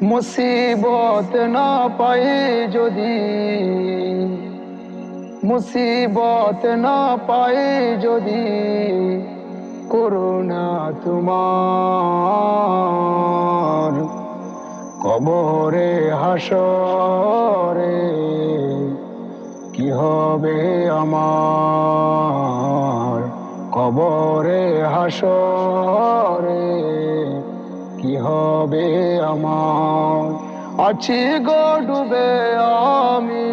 মুসিবত না পাই যদি, মুসিবত না পাই যদি, করুণা তোমার কবরে হাসরে কি হবে আমার, কবরে হাসরে কি হবে আমার। আছি গো ডুবে আমি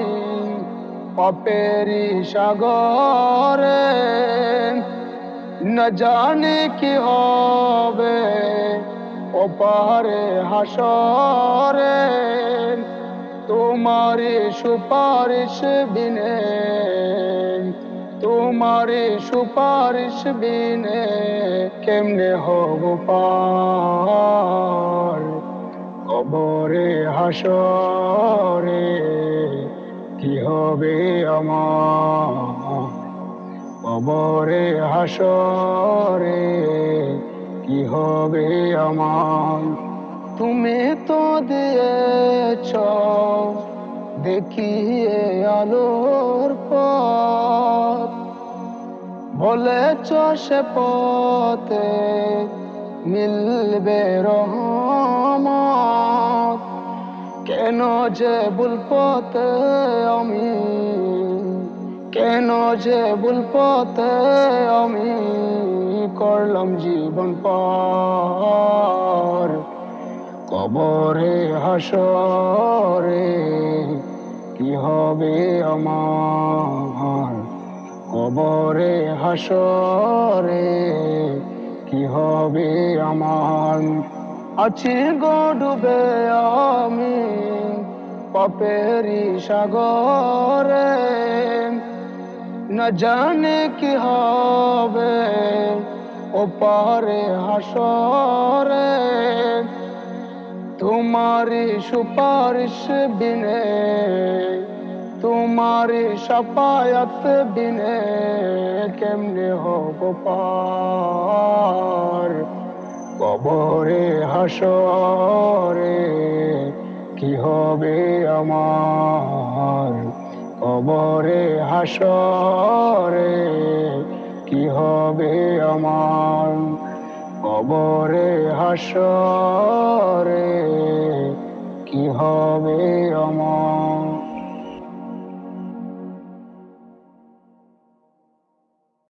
পাপেরি সাগরে, না জানি কি হবে ওপারে হাসরে। তোমারি সুপারিশ বিনে, তোমারি সুপারিশ বিনে কেমনে হব পার, কবরে হাসরে কি হবে আমার, কবরে হাসরে কি হবে আমার। তুমি তো দিয়েছ দেখিয়ে আলোর পথ, বলেছ সে পথে মিলবে রহমত। কেন যে ভুল পথে আমি, কেন যে ভুল পথে আমি করলাম জীবন পার, কবরে হাসরে কি হবে আমার, কবরে হাসরে কি হবে আমার। আছি গো ডুবে আমি পাপেরি সাগরে, না জানি কি হবে ওপারে হাসরে। তোমারি সুপারিশ বিনে, তোমারি শাফায়াত বিনে কেমনে হব পার, কবরে হাসরে কি হবে আমার, কবরে হাসরে কি হবে আমার, কবরে হাসরে কি হবে আমার।